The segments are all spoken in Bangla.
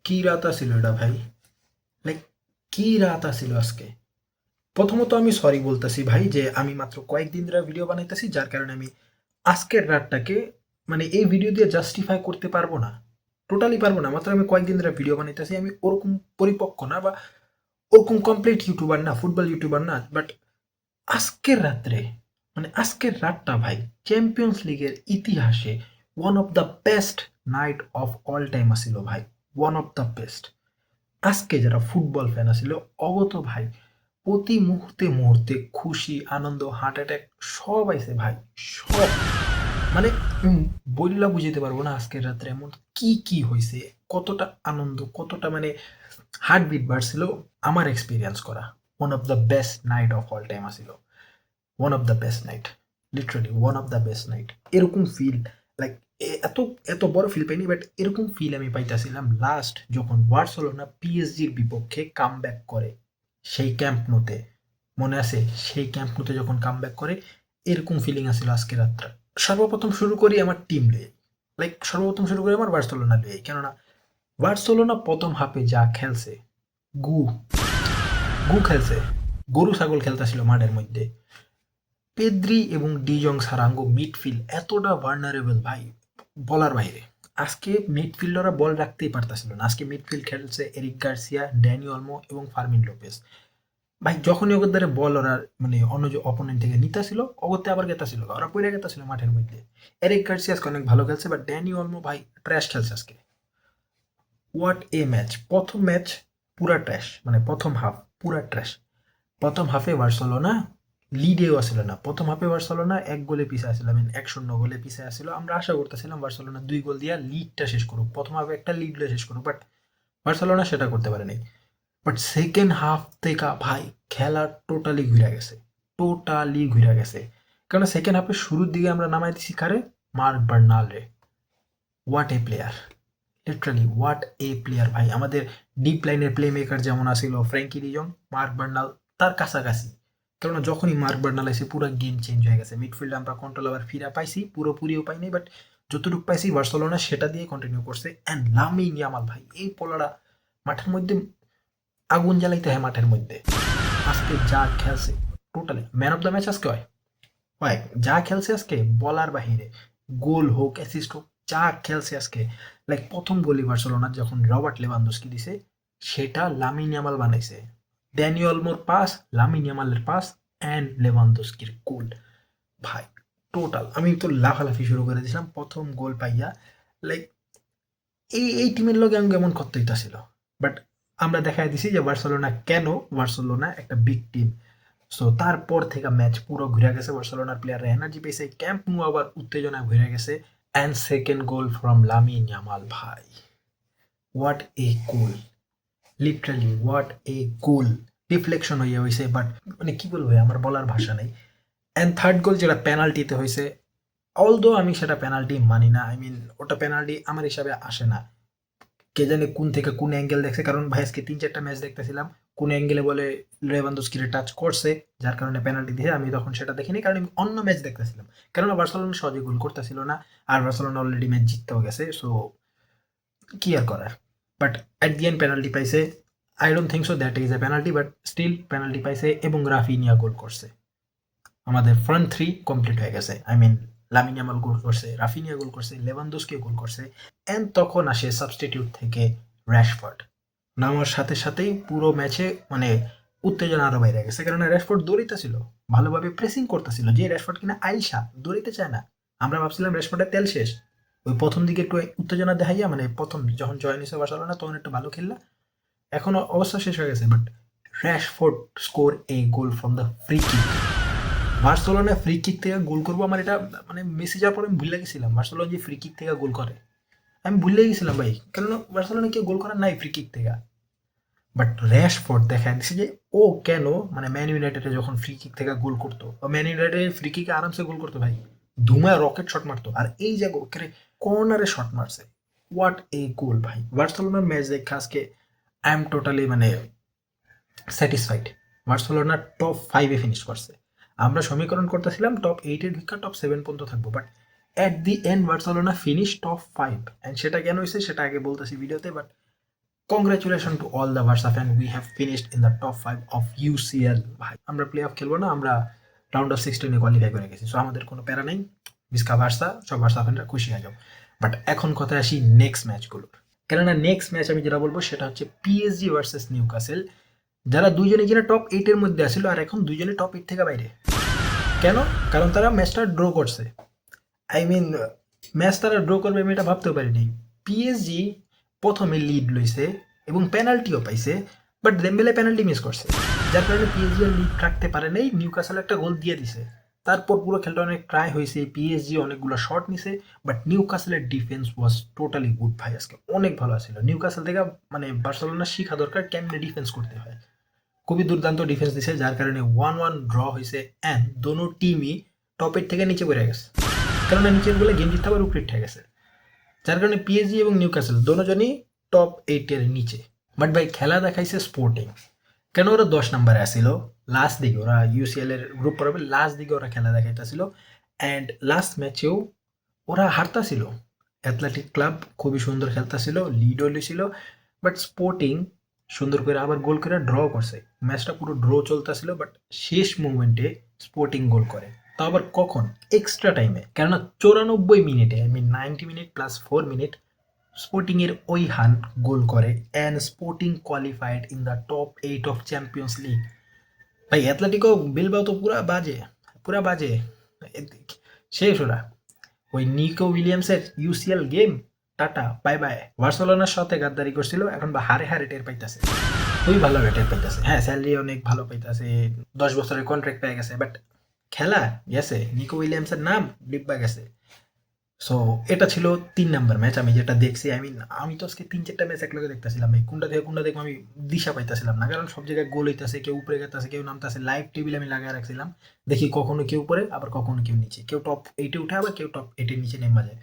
কি রাত আছিল এটা ভাই, লাইক কি রাত আছিল আজকে। প্রথমত আমি সরি বলতেছি ভাই যে আমি মাত্র কয়েকদিন ধরে ভিডিও বানাইতেছি, যার কারণে আমি আজকের রাতটাকে মানে এই ভিডিও দিয়ে জাস্টিফাই করতে পারবো না, টোটালি পারবো না। মাত্র আমি কয়েকদিন ধরে ভিডিও বানাইতেছি, আমি ওরকম পরিপক্ক না বা ওরকম কমপ্লিট ইউটিউবার না, ফুটবল ইউটিউবার না, বাট আজকের রাত্রে মানে আজকের রাতটা ভাই চ্যাম্পিয়ন্স লিগের ইতিহাসে one of the best night of all time আসিল ভাই, ওয়ান অফ দ্য বেস্ট। আজকে যারা ফুটবল ফ্যান আছিল অগত ভাই প্রতি মুহূর্তে মুহূর্তে খুশি আনন্দ হার্ট অ্যাটাক সব আইছে ভাই, সব। মানে বললা বুঝাইতে পারবো না আজকের রাত্রে এমন কি কি হয়েছে, কতটা আনন্দ, কতটা মানে হার্টবিট বাড়ছিল। আমার এক্সপিরিয়েন্স করা one of the best night of all time আসিল, one of the best night, literally one of the best night. এরকম ফিল লাইক এত এত বড় ফিল পাইনি, বাট এরকম ফিল আমি পাইতেছিলাম লাস্ট যখন বার্সেলোনা পিএসজির বিপক্ষে কাম ব্যাক করে সেই ক্যাম্প নুতে, মনে আছে সেই ক্যাম্প নুতে যখন কাম ব্যাক করে, এরকম ফিলিং আসছিল আজকে রাত্রে। সর্বপ্রথম শুরু করি আমার টিম লিয়ে, লাইক সর্বপ্রথম শুরু করি আমার বার্সেলোনা লিয়ে, কেননা বার্সেলোনা প্রথম হাফে যা খেলছে, গু গু খেলছে, গরু ছাগল খেলতেছিল মাঠের মধ্যে। পেদ্রি এবং ডিজং সারাঙ্গো মিডফিল্ড এতটা ভার্নারেবল ভাই, বলার বাইরে। আজকে মিডফিল্ডাররা বল রাখতেই পারতেছিল না। আজকে মিডফিল্ড খেলছে এরিক গার্সিয়া, ড্যানি অলমো এবং ফার্মিন লোপেস। ভাই যখনই ওদের দ্বারা বল ওরা মানে অন্য যে অপোনেন্ট থেকে নিতেছিল, অগত্যা আবার গেতাছিল, ওরা পড়ে গেতাছিল মাঠের মধ্যে। এরিক গার্সিয়া আজকে অনেক ভালো খেলছে, বাট ড্যানি অলমো ভাই ট্র্যাশ খেলছে আজকে। What a match! প্রথম ম্যাচ পুরা ট্র্যাশ, মানে প্রথম হাফ পুরা ট্র্যাশ। প্রথম হাফে বার্সেলোনা লিডেও আসছিল না, প্রথম হাফে বার্সেলোনা 1 গোলে পিছিয়ে আসছিল, I mean 1-0 গোলে পিছিয়ে আসছিল। আমরা আশা করতেছিলাম বার্সেলোনা 2 গোল দিয়া লিগটা শেষ করুক, প্রথম হাফে একটা লিড লয়ে শেষ করুক, বাট বার্সেলোনা সেটা করতে পারে নাই। বাট সেকেন্ড হাফ থেকে ভাই খেলা টোটালি ঘুরে গেছে, টোটালি ঘুরে গেছে। কারণ সেকেন্ড হাফের শুরুর দিকে আমরা নামাই দিছি কারে, মার্ক বার্নাল রে। What a player, literally what a player ভাই। আমাদের ডিপ লাইনের প্লে মেকার যেমন আসিল ফ্র্যাঙ্কি ডিজং, মার্ক বার্নাল তার কাছাকাছি। কেননা যখনই মার্ক বার্নাল এসে পুরো গেম চেঞ্জ হয়ে গেছে। মিডফিল্ডে আমরা কন্ট্রোল আবার ফিরা পাইছি, পুরোপুরিও পাইনি, বাট যতটুকু পাইছি বার্সেলোনা সেটা দিয়ে কন্টিনিউ করছে। অ্যান্ড লামিন ইয়ামাল ভাই, এই পোলাটা মাঠের মধ্যে আগুন জ্বালাইতে হয় মাঠের মধ্যে। আজকে যা খেলছে, totally man of the match আজকে হয় হয় যা খেলছে আজকে বলার বাহিরে। গোল হোক অ্যাসিস্ট হোক, যা খেলছে আজকে, লাইক প্রথম গোলই বার্সেলোনা যখন রবার্ট লেভানদস্কি দিছে, সেটা লামিন ইয়ামাল বানাইছে। ড্যানি অলমোর পাস, লামিন ইয়ামালের পাস, অ্যান্ড লেভানদস্কির গোল। ভাই টোটাল আমি তো লাফালাফি শুরু করে দিয়েছিলাম প্রথম গোল পাইয়া। লাইক এই টিমের লগে আমি এমন করতে হইতাছিল, বাট আমরা দেখাই দিছি যে বার্সেলোনা কেন, বার্সেলোনা একটা বিগ টিম। সো তারপর থেকে ম্যাচ পুরো ঘুরে গেছে, বার্সেলোনার প্লেয়াররা এনার্জি পেয়েছে, ক্যাম্প নু আবার উত্তেজনা ঘুরে গেছে। And second goal from Lamine Yamal ভাই, what a goal, literally what a goal. Reflection হইয়া হয়েছে, বাট মানে কি বলবো ভাই, আমার বলার ভাষা নেই। অ্যান্ড থার্ড গোল যেটা পেনাল্টিতে হয়েছে, অলদো আমি সেটা পেনাল্টি মানি না, আই মিন ওটা পেনাল্টি আমার হিসাবে আসে না। কে জানে কোন থেকে কোন অ্যাঙ্গেল দেখছে, কারণ ভাই আজকে 3-4টা ম্যাচ দেখতেছিলাম, কোন অ্যাঙ্গেলে বলে লেভানদস্কিরে টাচ করছে, যার কারণে পেনাল্টি দিয়ে আমি তখন সেটা দেখিনি, কারণ আমি অন্য ম্যাচ দেখতেছিলাম। কেননা বার্সেলোনা সহজে গোল করতেছিল না, আর বার্সেলোনা অলরেডি ম্যাচ জিততেও গেছে, সো কি আর করার। But at the end penalty পাইছে। I don't think so that is a penalty, but still penalty পাইছে এবং রাফিনিয়া গোল করছে। আমাদের ফ্রন্ট থ্রি কমপ্লিট হয়ে গেছে, আই মিন লামিন ইয়ামাল গোল করছে, রাফিনিয়া গোল করছে, লেভানদস্কি গোল করছে। অ্যান্ড তখন আসে সাবস্টিটিউট থেকে র্যাশফোর্ড। নামার সাথে সাথেই পুরো ম্যাচে মানে উত্তেজনা আরো বাইরে গেছে, কারণ র্যাশফোর্ড দৌড়িতেছিল, ভালোভাবে প্রেসিং করতেছিল, যে র্যাশফোর্ড কিনা আইসা দৌড়িতে চায় না। আমরা ভাবছিলাম র্যাশফোর্ডের তেল শেষ, ওই প্রথম দিকে একটু উত্তেজনা দেখাইয়া, মানে প্রথম যখন জয়েন হয়েছে বার্সেলোনা তখন একটু ভালো খেললা, এখন অবস্থা শেষ হয়ে গেছে। But Rashford score A goal from the free kick. Barcelona free kick থেকে গোল করবো, আমার এটা মানে মেসি যাওয়ার পরে আমি ভুলে গেছিলাম বার্সেলোনা যে ফ্রি কিক থেকে গোল করে, আমি ভুলে গেছিলাম ভাই, কেন বার্সেলোনা কেউ গোল করার নাই ফ্রি কিক থেকে। বাট র্যাশফোর্ড দেখা দিচ্ছে যে ও কেন মানে ম্যান ইউনাইটেডে যখন ফ্রি কিক থেকে গোল করতো, ম্যান ইউনাইটেড ফ্রি কিকে আরামসে গোল করতো ভাই, ধুমায় রকেট শট মারতো, আর এই যে কর্নারে শট মারছে। হোয়াট এ গোল ভাই। বার্সেলোনার ম্যাচ দেখে আজকে আই এম টোটালি মানে স্যাটিসফাইড। বার্সেলোনা টপ 5-এ ফিনিশ করছে। আমরা সমীকরণ করতেছিলাম টপ 8-এ ঢুকা টপ 7 পর্যন্ত থাকবো, but at the and Barcelona finish top 5। And সেটা কেন হয়েছে সেটা আগে বলতেছি ভিডিওতে, but congratulation to all the Barca fan, we have finished in the top 5 of UCL. ভাই আমরা প্লে অফ খেলবো না, আমরা রাউন্ড অফ 16 কোয়ালিফাই করে গেছি, সো আমাদের কোনো প্যারা নেই। বিস্কা বার্সা, সব বার্সা ফ্যানরা খুশি হয়ে যাও। বাট এখন কথা আসি নেক্সট ম্যাচগুলো, কেননা নেক্সট ম্যাচ আমি যেটা বলবো সেটা হচ্ছে পিএসজি ভার্সেস নিউকাসেল, যারা দুইজনে কিনা টপ 8 এর মধ্যে আসছিল, আর এখন দুইজনে টপ 8 থেকে বাইরে। কেন? কারণ তারা ম্যাচটা ড্র করছে। আই মিন ম্যাচ তারা ড্র করবে আমি এটা ভাবতেও পারিনি। পিএসজি প্রথমে লিড লইছে এবং পেনাল্টিও পাইছে, বাট দেম্বেলে পেনাল্টি মিস করছে, যার কারণে পিএসজি আর লিড রাখতে পারে নাই। নিউকাসল একটা গোল দিয়ে দিছে, তারপর পুরো খেলটা অনেক ট্রাই হয়েছে, পিএসজি অনেকগুলো শট নিছে, বাট নিউকাসলের ডিফেন্স ওয়াজ টোটালি গুড ভাই, আজকে অনেক ভালো ছিল। নিউকাসল থেকে মানে বার্সেলোনা শিখা দরকার কেমনে ডিফেন্স করতে হয়। খুবই দুর্দান্ত ডিফেন্স দিছে, যার কারণে 1-1 ড্র হয়েছে অ্যান্ড দোনো টিমই টপ 8 থেকে নিচে পড়ে গেছে, কেননা নিচের বলে গেম জিততে আবার উপরে উঠে গেছে, যার কারণে পিএসজি এবং নিউক্যাসল দোনোজনই টপ 8 এর নিচে। বাট ভাই খেলা দেখাইছে স্পোর্টিং, কেন ওরা 10 নম্বরে আসিল লাস্ট দিকে, ওরা ইউসিএল এর গ্রুপ পড়াবে লাস্ট দিকে ওরা খেলা দেখাইতেছিল, অ্যান্ড লাস্ট ম্যাচেও ওরা হারতাছিল। অ্যাথলেটিক ক্লাব খুবই সুন্দর খেলতেছিল, লিডও লইছিল, বাট স্পোর্টিং সুন্দর করে আবার গোল করে ড্র করছে। ম্যাচটা পুরো ড্র চলতেছিল, বাট শেষ মুভমেন্টে স্পোর্টিং গোল করে, তাও আবার কখন? এক্সট্রা টাইমে, কেননা 94 মিনিটে, I mean 90 minute plus 4 minute Sporting এর ওই হান গোল করে, and Sporting qualified in the top 8 of Champions League. ভাই অ্যাথলেটিকো বিলবাও তো পুরা বাজে, পুরা বাজে, শেষ ওরা। ওই নিকো উইলিয়ামসের UCL game, tata bye bye. বার্সেলোনার সাথে গাদ্দারি করছিল, এখন বা হারে হারে টের পাইতেছে, খুবই ভালো টের পাইতেছে। হ্যাঁ, স্যালারি অনেক ভালো পাইতেছে, 10 বছরের কন্ট্রাক্ট পেয়ে গেছে, বাট খেলা গেছে, নিকো উইলিয়ামসের নাম ডিব্বা গেছে। সো এটা ছিল 3 নাম্বার ম্যাচ আমি যেটা দেখছি। আই মিন আমি তো আজকে 3-4টা ম্যাচ একলগে দেখতেছিলাম ভাই, কোনটা থেকে কোনটা দেখবো আমি দিশা পাইতেছিলাম না, কারণ সব জায়গায় গোল হইতেছে, কেউ উপরে গেতেছে, কেউ নামতেছে। লাইভ টেবিল আমি লাগায় রাখছিলাম, দেখি কখনো কেউ উপরে আবার কখনো কেউ নিচে, কেউ টপ 8-এ উঠে আবার কেউ টপ 8-এর নিচে নেমে যায়।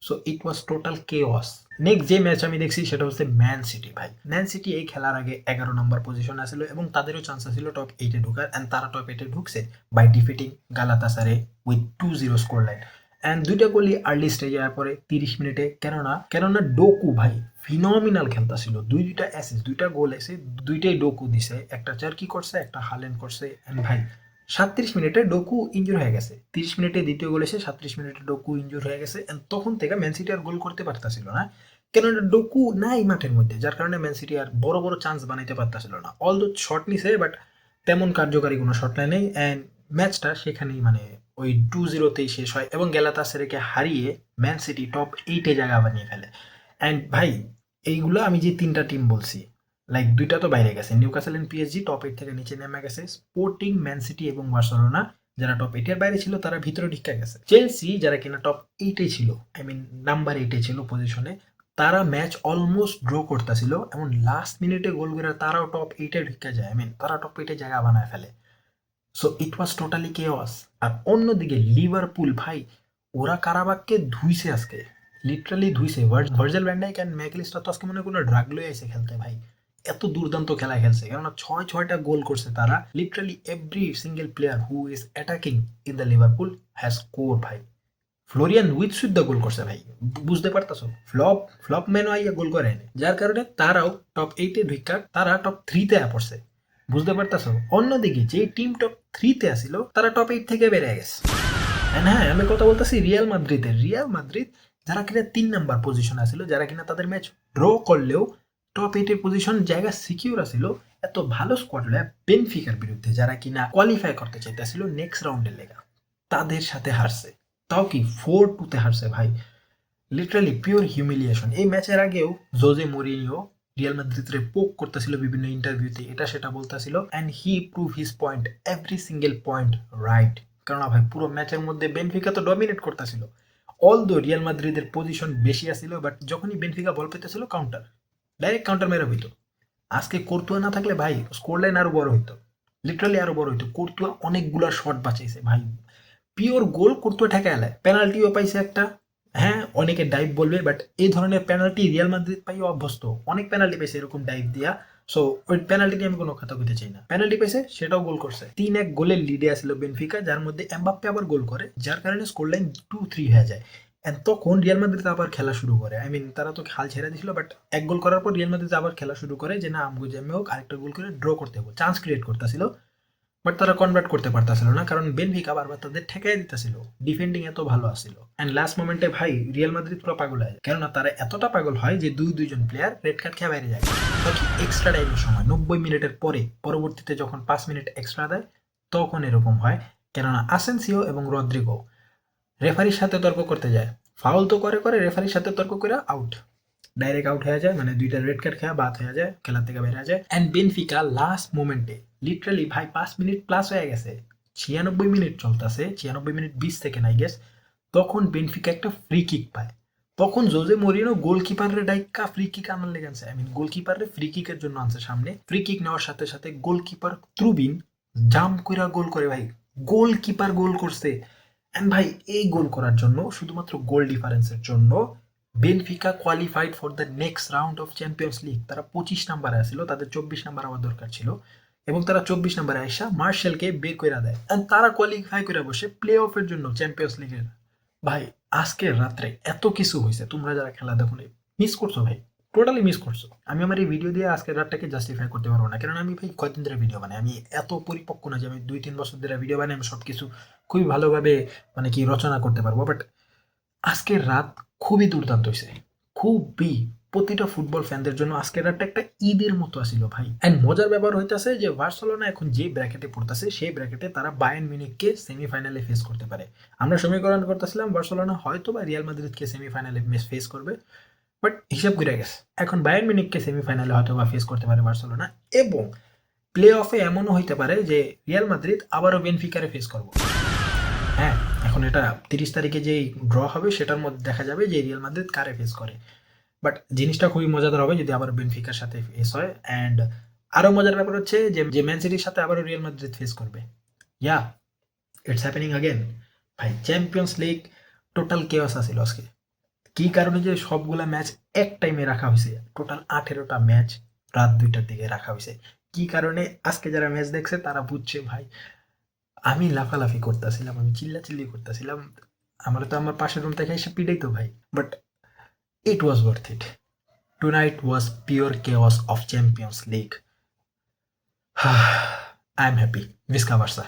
So it was total chaos. Next যে ম্যাচ আমি দেখছি সেটা হচ্ছে ম্যান সিটি। ভাই ম্যান সিটি এই খেলার আগে 11 নম্বর পজিশন আসছিল এবং তাদেরও চান্স ছিল টপ 8-এ ঢোকার, অ্যান্ড তারা টপ 8-এ ঢুকছে by defeating Galatasaray with 2-0 score line, and দুইটা গোলই আর্লি স্টেজে আসার পরে 30 মিনিটে। কেননা ডোকু ভাই ফিনোমিনাল খেলতেছিল, দুইটা অ্যাসিস্ট, দুইটা গোল এসে দুইটাই ডোকু দিছে, একটা চার্কি করছে, একটা হালেন্ড করছে। অ্যান্ড ভাই 37 মিনিটে ডোকু ইনজুর হয়ে গেছে, 30 মিনিটে দ্বিতীয় গোল এসে 37 মিনিটে ডোকু ইনজুর হয়ে গেছে, and তখন থেকে ম্যান সিটি আর গোল করতে পারতাছিল না, কেননা ডোকু নাই মাঠের মধ্যে, যার কারণে ম্যান সিটি আর বড় বড় চান্স বানাইতে পারতাছিল না। অলদো শট নিছে, বাট তেমন কার্যকারী কোনো শট নেই, অ্যান্ড ম্যাচটা সেখানেই মানে ওই 2-0তেই শেষ হয় এবং গ্যালাতাসারাইকে হারিয়ে ম্যান সিটি টপ 8-এ জায়গা বানিয়ে ফেলে। অ্যান্ড ভাই এইগুলো আমি যে 3টা টিম বলছি, লাইক 2টা তো বাইরে গেছে, নিউক্যাসল এন্ড পিএসজি টপ 8 থেকে নিচে নেমে গেছে। স্পোর্টিং, ম্যান সিটি এবং বার্সেলোনা যারা টপ 8 এর বাইরে ছিল তারা ভিতরে ঢুকে গেছে। চেলসি যারা কিনা টপ 8-এ ছিল, আই মিন নাম্বার 8-এ ছিল পজিশনে, তারা ম্যাচ অলমোস্ট ড্র করতেছিল এবং লাস্ট মিনিটে গোল করে তারাও টপ 8-এ ঢুকে যায়, আই মিন তারা টপ 8-এ জায়গা বানায় ফেলে। So it was totally chaos. আর অন্যদিকে লিভারপুল ভাই, ওরা কারাবাককে ধুইছে আজকে, লিটারালি ধুইছে। Virgil van Dijk and MacAllister তো আজকে মনে হয় কোনো ড্রাগ লয়ে আইছে খেলতে ভাই, এত দুর্দান্ত খেলা খেলছে, কেননা 6টা গোল করছে তারা। Literally every single player who is attacking in the Liverpool has score ভাই। ফ্লোরিয়ান উইথ দ্য গোল করছে ভাই, বুঝতে পারতাছো? ফ্লপ ম্যানও আইয়া গোল করে এনে, যার কারণে তারাও টপ 8-এ ঢুকা তারা টপ 3-তে পড়ছে, বুঝতে পারতাছো? অন্যদিকে যে টিম টপ 3-তে আসিল তারা টপ 8 থেকে বেড়ে গেছে। হ্যাঁ, আমি কথা বলতেছি রিয়াল মাদ্রিদ যারা কিনা 3 নাম্বার পজিশন আসিল, যারা কিনা তাদের ম্যাচ ড্র করলেও টপ 8-এর পজিশন জায়গা সিকিউর আসিল, এত ভালো স্কোয়াড লয় বেনফিকার বিরুদ্ধে, যারা কিনা কোয়ালিফাই করতে চাইতেছিল নেক্সট রাউন্ডের লেগা, তাদের সাথে হারছে, তাও কি 4-2-তে হারছে ভাই। Literally pure humiliation. এই ম্যাচের আগেও জোজে মরিনিও রিয়াল মাদ্রিদরে পোক করতেছিল বিভিন্ন ইন্টারভিউতে, এটা সেটা বলতেছিল, and he prove his point, every single point right. কেননা ভাই পুরো ম্যাচের মধ্যে বেনফিকা তো ডমিনেট করতেছিল, অলদো রিয়াল মাদ্রিদের পজিশন বেশি আসছিল, বাট যখনই বেনফিকা বল পেতেছিল কাউন্টার, ডাইরেক্ট কাউন্টার মেরে হইতো। আজকে কোর্তুয়া না থাকলে ভাই স্কোর লাইন আরো বড় হইতো, লিটারালি আরো বড় হইতো। কোর্তুয়া অনেকগুলা শট বাঁচাইছে ভাই, পিওর গোল কোর্তুয়া ঠেকা এলায়, পেনাল্টিও পাইছে একটা। হ্যাঁ, অনেকে ডাইভ বলবে, বাট এই ধরনের পেনাল্টি রিয়াল মাদ্রিদ পাইও অভ্যস্ত, অনেক পেনাল্টি পাইছে এরকম ডাইভ দিয়া। সো ওই পেনাল্টি নিয়ে আমি কোনো কথা বলতে চাই না, পেনাল্টি পাইছে সেটাও গোল করছে। 3-1 গোলের লিডে আসছিল বেনফিকা, যার মধ্যে এমবাপ্পে আবার গোল করে, যার কারণে স্কোর লাইন 2-3 হয়ে যায়। এন্ড তখন রিয়াল মাদ্রিদ আবার খেলা শুরু করে। আই মিন তারা তো হাল ছেড়ে দিছিল, বাট এক গোল করার পর রিয়াল মাদ্রিদ আবার খেলা শুরু করে যে না আমগো যেমনি হোক আরেকটা গোল করে ড্র করতে হবে, চান্স ক্রিয়েট করতেছিল, বাট তারা কনভার্ট করতে পারতেছিল না কারণ বেনফিকা বারবার তাদের ঠেকাই দিতেছিল, ডিফেন্ডিং এত ভালো আসছিল। এন্ড লাস্ট মোমেন্টে ভাই রিয়াল মাদ্রিদ পুরো পাগল হয়, কেননা তারা এতটা পাগল হয় যে দুইজন প্লেয়ার রেড কার্ড খেয়ে বাইরে যায়। বাকি এক্সট্রা টাইমের সময় 90 মিনিটের পরে পরবর্তীতে যখন 5 মিনিট এক্সট্রা দেয় তখন এরকম হয়, কেননা আসেনসিও এবং রদ্রিগো রেফারির সাথে তর্ক করতে যায়, ফাউল তো করে করে রেফারির সাথে তর্ক করে আউট, ডাইরেক্ট আউট হয়ে যায়, মানে দুইটা রেড কার্ড খেয়ে বাদ হয়ে যায়, খেলা থেকে বের হয়ে যায়। অ্যান্ড বেনফিকা লাস্ট মোমেন্টে লিটারালি ভাই 5 মিনিট প্লাস হয়ে গেছে, 96 মিনিট চলতেছে, 96 মিনিট 20 সেকেন্ড আই গেস, তখন বেনফিকা একটা ফ্রি কিক পায়। তখন জোজে মরিনো গোলকিপারের ডাইকা ফ্রি কিক আনার লেগে আনছে, আই মিন গোলকিপারের ফ্রি কিকের জন্য আনছে সামনে। ফ্রি কিক নেওয়ার সাথে সাথে গোলকিপার ত্রুবিন জাম্প কইরা গোল করে ভাই, গোলকিপার গোল করছে। এন্ড ভাই এই গোল করার জন্য শুধুমাত্র গোল ডিফারেন্সের জন্য Benfica qualified for the next round of Champions league. তারা 25 নম্বরে আসছিল, তাদের 24 নম্বর হওয়ার দরকার ছিল, এবং তারা 24 নম্বরে আইসা মার্শালকে বের করে দেয় এন্ড তারা কোয়ালিফাই করে বসে প্লে অফের জন্য চ্যাম্পিয়ন্স লিগের। ভাই আজকের রাত্রে এত কিছু হয়েছে, তোমরা যারা খেলা দেখো মিস করছো ভাই, টোটালি মিস করছো। আমি আমার এই ভিডিও দিয়ে আজকের রাতটাকে জাস্টিফাই করতে পারবো না, কারণ আমি ভাই কয়দিন ধরে ভিডিও বানাই, আমি এত পরিপক্ক না যে আমি 2-3 বছর ধরে ভিডিও বানাই আমি সবকিছু খুবই ভালোভাবে মানে কি রচনা করতে পারবো। বাট আজকের রাত খুবই দুর্দান্ত হয়েছে, খুবই, প্রতিটা ফুটবল ফ্যানদের জন্য আজকের রাতটা একটা ঈদের মতো আসিল ভাই। এন্ড মজার ব্যাপার হইতাছে যে বার্সেলোনা এখন যে ব্র্যাকেটে পড়তেছে সেই ব্র্যাকেটে তারা বায়ার্ন মিউনিখকে সেমিফাইনালে ফেস করতে পারে। আমরা সমীকরণ করতেছিলাম বার্সেলোনা হয়তো বা রিয়াল মাদ্রিদকে সেমিফাইনালে ফেস করবে, বাট হিসাব ঘুরে গেছে, এখন বায়ার্ন মিউনিখকে সেমিফাইনালে হয়তো বা ফেস করতে পারে বার্সেলোনা, এবং প্লে অফে এমনও হইতে পারে যে রিয়াল মাদ্রিদ আবারও বেনফিকারে ফেস করবো। হ্যাঁ, এখন এটা 30 তারিখে যেই ড্র হবে সেটার মধ্যে দেখা যাবে যে রিয়াল মাদ্রিদ কারে ফেস করে। বাট জিনিসটা খুবই মজাদার হবে যদি আবার বেনফিকার সাথে ফেস হয়। অ্যান্ড আরও মজার ব্যাপার হচ্ছে যে ম্যান সিটির সাথে আবারও রিয়াল মাদ্রিদ ফেস করবে। ইয়া, ইটস হ্যাপেনিং আগেন। ভাই চ্যাম্পিয়ন্স লিগ টোটাল কেওয়াস আছিল আজকে। কি কারণে যে সবগুলা ম্যাচ এক টাইমে রাখা হয়েছে, টোটাল 18টা ম্যাচ রাত 2টার দিকে রাখা হয়েছে। কি কারণে আজকে যারা ম্যাচ দেখছে তারা বুঝছে ভাই। আমি লাফালাফি করতেছিলাম, আমি চিল্লাচিল্লি করতেছিলাম, আমার তো আমার পাশের রুম থেকে এসে পিটাই তো ভাই, but it was worth it. Tonight was pure chaos of Champions League. I'm happy. Visca versa.